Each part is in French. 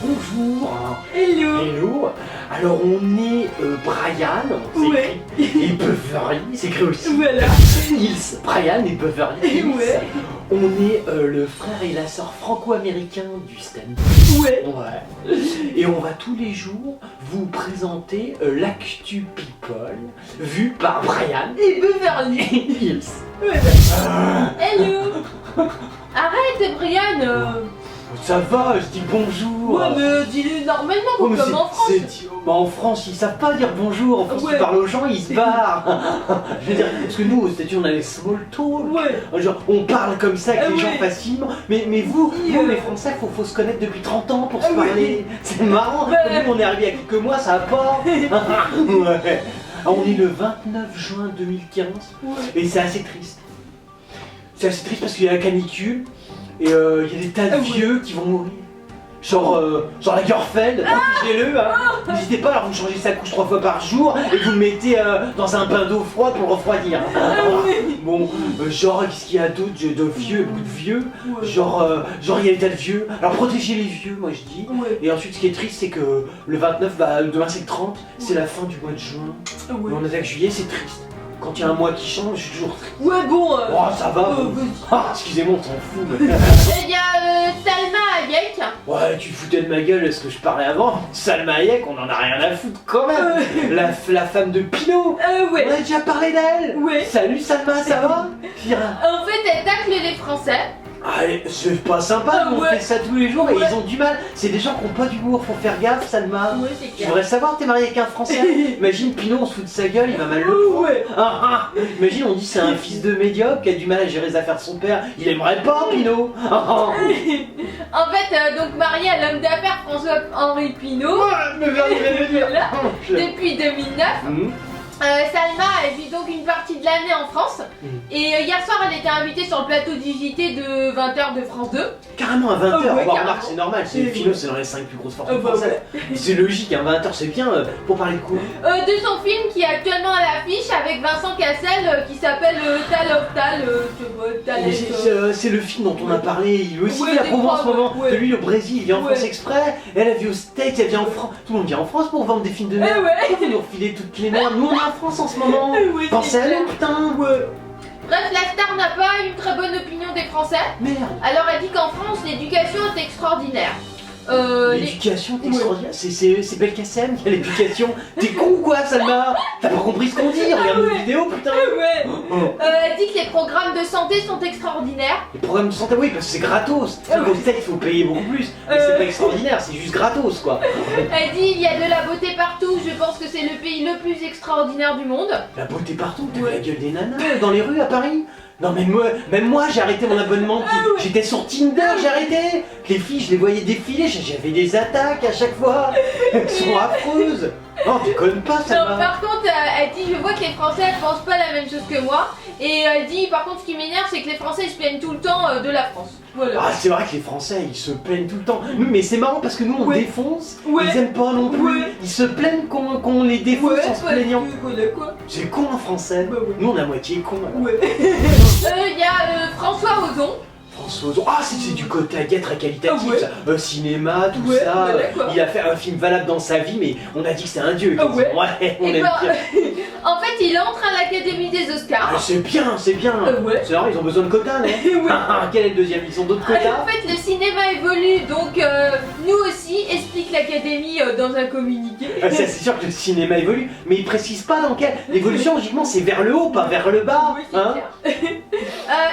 Bonjour. Hello. Hello. Alors on est Brian, Ouais. et Beverly, c'est écrit aussi. Voilà. Hills. Brian et Beverly Hills. Ouais. On est le frère et la sœur franco-américain du stand. Ouais. Ouais. Et on va tous les jours vous présenter l'actu people vu par Brian Et Beverly. Hills. Ouais. Hello. Arrête, Brian. Ça va, je dis bonjour. Ouais, mais dis-le normalement, Oh, mais comme en France. bah, en France, ils savent pas dire bonjour. En France, Ouais. ils parlent aux gens, ils se barrent. Je veux dire, parce que nous, aux États-Unis, on a les small talk. Ouais. Genre, on parle comme ça avec les gens Ouais. facilement. Mais vous, Oui, nous, les Français, faut se connaître depuis 30 ans pour se Ouais. parler. C'est marrant. Ouais. Nous, on est arrivé il y a quelques mois, ça va pas. Ouais. Ah, on est le 29 juin 2015 Ouais. et c'est assez triste. C'est assez triste parce qu'il y a la canicule et il y a des tas de Ouais. vieux qui vont mourir. Genre la Girlfriend, protégez-le, hein. N'hésitez pas, alors vous changez sa couche 3 fois par jour et vous le mettez dans un bain d'eau froide pour le refroidir. Bon, genre qu'est-ce qu'il y a d'autre de vieux, beaucoup de vieux. Ouais. Genre il y a des tas de vieux. Alors protégez les vieux, moi je dis. Ouais. Et ensuite ce qui est triste c'est que le 29, bah demain c'est le 30, c'est la fin du mois de juin. Ouais. Et on attaque juillet, c'est triste. Quand il y a un mois qui change, je suis toujours triste. Ouais, bon. Oh ça va vous. vas-y. Ah excusez-moi, on s'en fout. Mais... Il y a Salma Hayek. Ouais, tu foutais de ma gueule, est-ce que je parlais avant? Salma Hayek, on en a rien à foutre quand même. La femme de Pinot. Ouais. On a déjà parlé d'elle. Ouais. Salut Salma, ça va? Pire. En fait, elle tacle les Français. Allez, c'est pas sympa, Ah, nous, on ouais. fait ça tous les jours et Ouais. ils ont du mal. C'est des gens qui ont pas d'humour, faut faire gaffe, Salma. Ouais, c'est Tu clair. voudrais savoir, t'es marié avec un Français? Imagine Pinot, on se fout de sa gueule, il va mal le prendre. Ouais. Imagine, on dit c'est un fils de médiocre qui a du mal à gérer les affaires de son père. Il aimerait pas, Pinot. En fait, donc mariée à l'homme d'affaires François-Henri Pinault. Voilà. Depuis 2009. Salma, elle vit donc une partie de l'année en France. Et hier soir, elle était invitée sur le plateau d'IJT de 20h de France 2. Carrément à 20h, Ouais, remarque, carrément. c'est normal, c'est Ouais. Philo, c'est dans les 5 plus grosses fortunes Bah, françaises. C'est logique, hein, 20h c'est bien pour parler de quoi? De son film qui est actuellement à l'affiche avec Vincent Cassel qui s'appelle Tal of Tal. Je sais pas, Tal Mais of- c'est le film dont on a parlé, il aussi Ouais, fait la des promo en fois, ce moment, ouais. de lui au Brésil, il vient en Ouais. France exprès, elle vit au States, elle vient en France, tout le monde vient en France pour vendre des films de merde, ouais. pourquoi vous nous refilez toutes les merdes, nous on est en France en ce moment, Ouais, pensez à c'est nous clair. putain, Bref, la star n'a pas une très bonne opinion des Français. merde, Alors elle dit qu'en France, l'éducation est extraordinaire. Les- l'éducation t'es extraordinaire, c'est Belkacem qui a l'éducation, t'es con ou quoi Salma? T'as pas compris ce qu'on dit, regarde nos Ouais. vidéos putain. Ouais. Oh. Elle dit que les programmes de santé sont extraordinaires. Les programmes de santé, oui, parce que c'est gratos. C'est qu'au States, il faut payer beaucoup plus. Mais c'est pas extraordinaire, c'est juste gratos, quoi. Elle dit il y a de la beauté partout. Je pense que c'est le pays le plus extraordinaire du monde. La beauté partout, t'as Ouais. la gueule des nanas dans les rues à Paris. Non, mais même moi, j'ai arrêté mon abonnement. J'étais sur Tinder, j'ai arrêté. Les filles, je les voyais défiler, j'avais des attaques à chaque fois. Elles sont affreuses. Oh, tu connais pas, ça Non, par contre, elle dit je vois que les Français elles pensent pas la même chose que moi. Et elle dit par contre ce qui m'énerve c'est que les Français ils se plaignent tout le temps de la France. Voilà. Ah, c'est vrai que les Français, ils se plaignent tout le temps. Nous, mais c'est marrant parce que nous, on Ouais. défonce. Ouais. Ils aiment pas non plus. Ouais. Ils se plaignent qu'on les défonce en se plaignant. voilà quoi. C'est con en français. Bah ouais. Nous, on a moitié con. alors. Ouais. Il y a François Ozon. François Ozon. Ah, c'est du côté très qualitatif, Ah ouais. ça. Cinéma, tout Ouais, ça. voilà, quoi. Il a fait un film valable dans sa vie, mais on a dit que c'est un dieu. Ah ouais. Ouais, on Et aime ben, bien. en fait, il entre à l'Académie des Oscars. Ah, c'est bien, c'est bien. Ouais. C'est vrai, ils ont besoin de quotas, non? Ouais. Quel est le deuxième? Ils ont d'autres quotas? En fait, le cinéma évolue, donc nous aussi, explique l'Académie dans un communiqué. Ah, ça, c'est sûr que le cinéma évolue, mais ils précisent pas dans quel. L'évolution, logiquement, c'est vers le haut, pas vers le bas. Oui, c'est Hein? clair.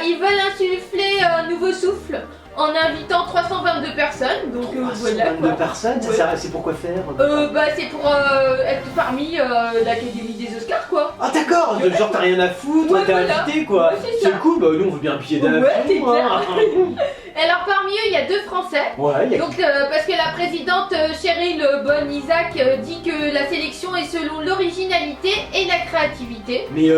Ils veulent insuffler un nouveau souffle en invitant 322 personnes, donc voilà 322 quoi. personnes, ça Ouais. sert à- c'est pourquoi faire? Bah c'est pour être parmi l'Académie des Oscars quoi. Ah d'accord, genre t'as rien à foutre, Ouais, t'es voilà. invité quoi. Ouais, c'est ça. cool, bah nous on veut bien un billet d'avion. Ouais, c'est hein. Alors parmi eux il y a deux Français. Ouais, il y a Donc parce que la présidente Cheryl Bon-Isaac dit que la sélection est selon l'originalité et la créativité. mais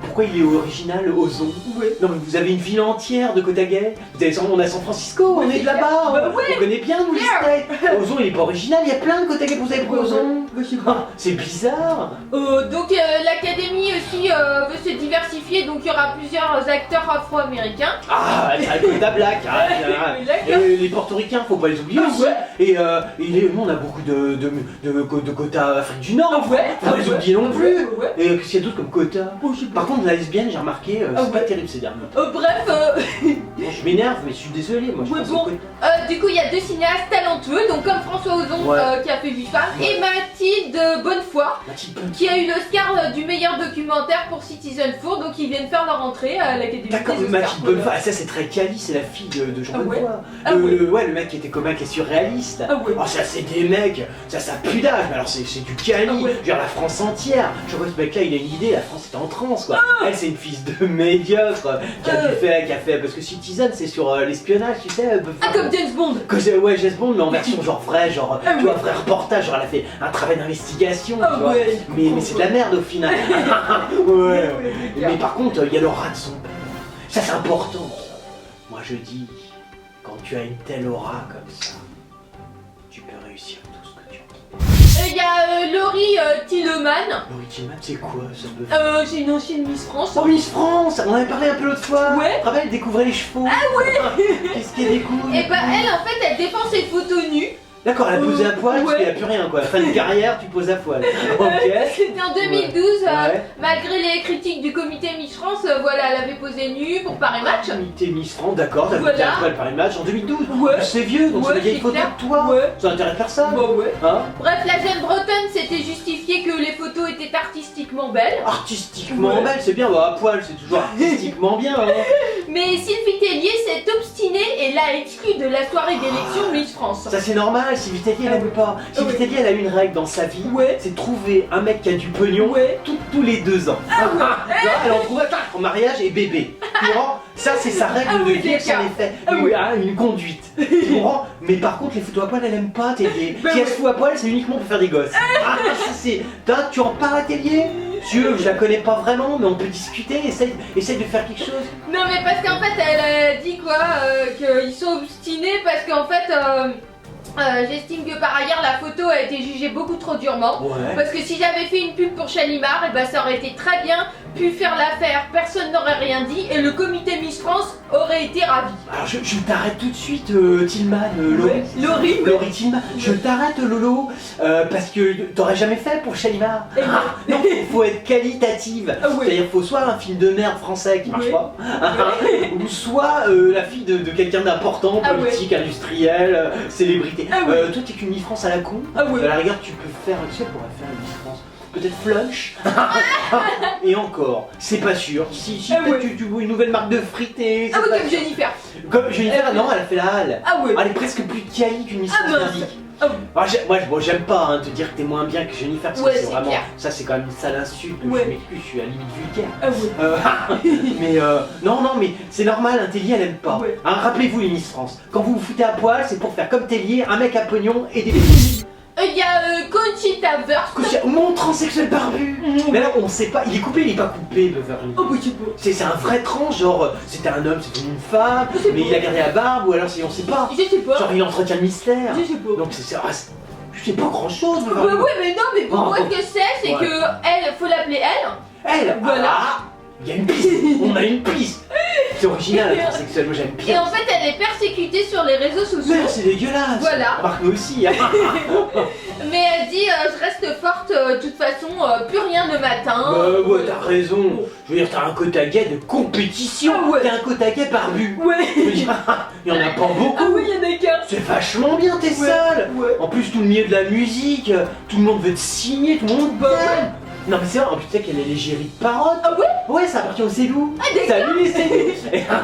pourquoi pourquoi il est original, Ozon? Ouais. Non mais vous avez une ville entière de côte à guet. On est à San Francisco, Ouais, on est de là-bas, bah ouais. on connaît bien nous les States. Ozon il est pas original, il y a plein de côte à guet, vous avez pris Ozon. Je sais pas. C'est bizarre. Donc l'académie aussi veut se diversifier, donc il y aura plusieurs acteurs afro-américains. Ah, c'est un côte à black. Et les portoricains, faut pas les oublier aussi. Ouais. Et nous on a beaucoup de quotas Afrique du Nord. Ouais. Faut pas les oublier non plus. Ouais. Et qu'est-ce qu'il y a d'autre comme quota? Par contre la lesbienne, j'ai remarqué, c'est pas terrible ces derniers temps. Bref, Bon, je m'énerve, mais je suis désolé, moi je Ouais, pense bon. au quota. du coup il y a deux cinéastes talentueux, donc comme François Ozon Ouais. qui a fait 8 femmes, Ouais. et Mathilde Bonnefoy Mathilde qui a eu l'Oscar du meilleur documentaire pour Citizen Four, donc ils viennent faire leur entrée à l'Académie des D'accord, Oscars. Mathilde Bonnefoy, ça c'est très quali, c'est la fille de Jean Ah ouais. Bonnefoy. Ah ouais. Le mec qui était comique et surréaliste. Ah ouais. Oh ça c'est des mecs, ça pue d'âge, mais alors c'est du quali, Ah ouais. je veux dire la France entière. Je vois ce mec là il a une idée, la France est en transe quoi. Elle c'est une fille de médiocre qui a fait, parce que Citizen c'est sur l'espionnage tu sais. Comme James Bond. Ouais James Bond mais en version genre vraie, genre Ah tu vois ouais. vrai reportage, genre elle a fait un travail d'investigation Ah tu vois. ouais. Mais c'est de la merde au final. Ouais. Mais par contre, il y a le rat de son père. Ça, c'est important. Ça. Moi, je dis, quand tu as une telle aura comme ça, tu peux réussir tout ce que tu veux. Il y a Laurie Tilleman. Laurie Tilleman, c'est quoi ça? C'est une ancienne Miss France. Oh, Miss France. On en avait parlé un peu l'autre fois. Ouais. Tu te rappelles, elle découvrait les chevaux. Ah ouais. Qu'est-ce qu'elle découvre? Et bah elle en fait elle défend ses photos nues. D'accord, elle a posé à poil parce ouais. qu'il n'y a plus rien quoi. Fin de carrière, tu poses à poil. Ok. C'était en 2012, Ouais. malgré les critiques du comité Miss France, voilà, elle avait posé nue pour Paris Match. Comité Miss France, d'accord, t'as Voilà. posé à poil par une match en 2012. Ouais. C'est vieux, donc Ouais, c'est des vieilles c'est photos clair. de toi. Ouais. Ça intéresse personne. Bah ouais. Hein? Bref, la jeune bretonne s'était justifié que les photos étaient artistiquement belles. Artistiquement Ouais. belle, c'est bien, bah, à poil c'est toujours artistiquement bien. Hein. Mais Sylvie Tellier s'est obstinée et l'a exclue de la soirée d'élection Miss France. Ça c'est normal, Sylvie Tellier elle aime pas. Sylvie Tellier elle a une règle dans sa vie, Ouais. c'est trouver un mec qui a du pognon tous les 2 ans. Elle en trouve un en mariage et bébé. Tu comprends? Ça c'est sa règle Ah de oui, vie, c'est en d'accord. effet Ah oui. une conduite. Tu comprends? Mais par contre les photos à poil elle aime pas Tellier. Bah Si elle oui. se fout à poil c'est uniquement pour faire des gosses. Ça c'est... Tu en parles à Tellier? Dieu, je la connais pas vraiment, mais on peut discuter, essaye de faire quelque chose. Non mais parce qu'en fait elle a dit quoi qu'ils sont obstinés parce qu'en fait j'estime que par ailleurs la photo a été jugée beaucoup trop durement. Ouais. Parce que si j'avais fait une pub pour Chalimar, et ben ça aurait été très bien pu faire l'affaire, personne n'aurait rien dit et le comité Miss France aurait été ravi. Alors je t'arrête tout de suite Tillman, Laurie. Laurie Tillman, je t'arrête Lolo, parce que t'aurais jamais fait pour Chalimar. Non, faut être qualitative. C'est-à-dire faut soit un film de merde français qui marche pas, ou soit la fille de quelqu'un d'important, politique, industriel, célébrité. Toi t'es qu'une Miss France à la con, à la rigueur tu peux faire, tu sais, pourrait faire une Miss France. Peut-être Flunch. Et encore, c'est pas sûr. Si peut-être tu vois une nouvelle marque de frites et... comme Jennifer. Comme Jennifer, non, elle a fait la halle. Elle est presque plus quali qu'une Miss France merdique. Moi j'aime pas te dire que t'es moins bien que Jennifer, parce que c'est vraiment... clair. Ça c'est quand même une sale insulte, je m'excuse, je suis à la limite vulgaire. Mais non, mais c'est normal, Tellier elle aime pas. Hein, rappelez-vous les Miss France, quand vous vous foutez à poil, c'est pour faire comme Tellier, un mec à pognon et des bébés. Il y a Conchita Wurst. Mon transsexuel barbu. Mais là on sait pas, il est coupé, il est pas coupé Beverly. C'est un vrai trans, genre c'était un homme, c'était une femme, mais il a gardé la barbe ou alors on sait pas. Je sais pas. Genre il entretient le mystère. Je sais pas. Donc je sais pas grand chose. Mais non, mais pour moi ce que c'est que elle, faut l'appeler elle. Voilà. Il y a une piste, on a une piste. C'est original la transsexuelle, moi j'aime bien. Et en fait elle est persécutée sur les réseaux sociaux. Mais c'est dégueulasse. Voilà. Remarque nous aussi. Mais elle dit je reste forte, de toute façon, plus rien le matin. Ouais, t'as raison. Je veux dire, t'as un quota gay de compétition. T'as un quota gay barbu. Je veux dire, il y en a pas beaucoup. Il y en a qu'un. C'est vachement bien, t'es seul. En plus, tout le milieu de la musique, tout le monde veut te signer, tout le monde t'aime. Non mais c'est vrai, en plus tu sais qu'elle est l'égérie de Parotte. Ouais, ça appartient au Célou. Salut les Célou.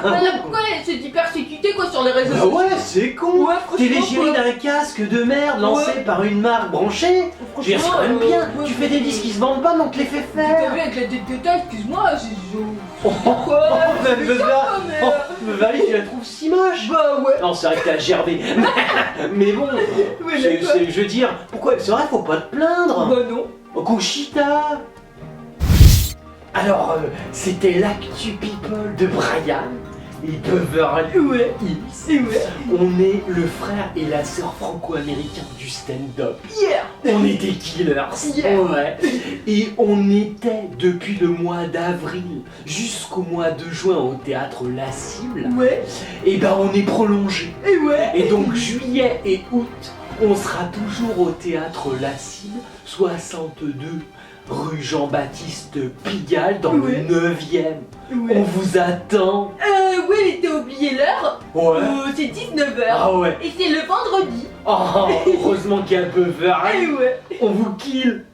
Alors pourquoi elle se dit persécutée quoi sur les réseaux sociaux? Ouais, c'est con. T'es l'égérie d'un casque de merde lancé par une marque branchée. Je veux dire, c'est quand même bien. Tu fais des disques qui se vendent pas, mais on te les fait faire. T'as vu avec la tête que t'as, excuse-moi, Beverly, tu la trouves si moche? Non, c'est vrai que t'as gerbé. Mais bon, je veux dire, pourquoi? C'est vrai, faut pas te plaindre. Non. Conchita. Alors, c'était l'actu people de Brian et Beverly Hills. On est le frère et la sœur franco-américains du stand-up. On est des killers. Ouais. Et on était depuis le mois d'avril jusqu'au mois de juin au théâtre La Cible. Et ben on est prolongé. Et donc juillet et août, on sera toujours au théâtre La Cible, 62 rue Jean-Baptiste Pigalle dans le 9e. On vous attend. Oui, mais t'as oublié l'heure. C'est 19h. Ah ouais. Et c'est le vendredi. Oh, heureusement qu'il y a Beverly. On vous kill.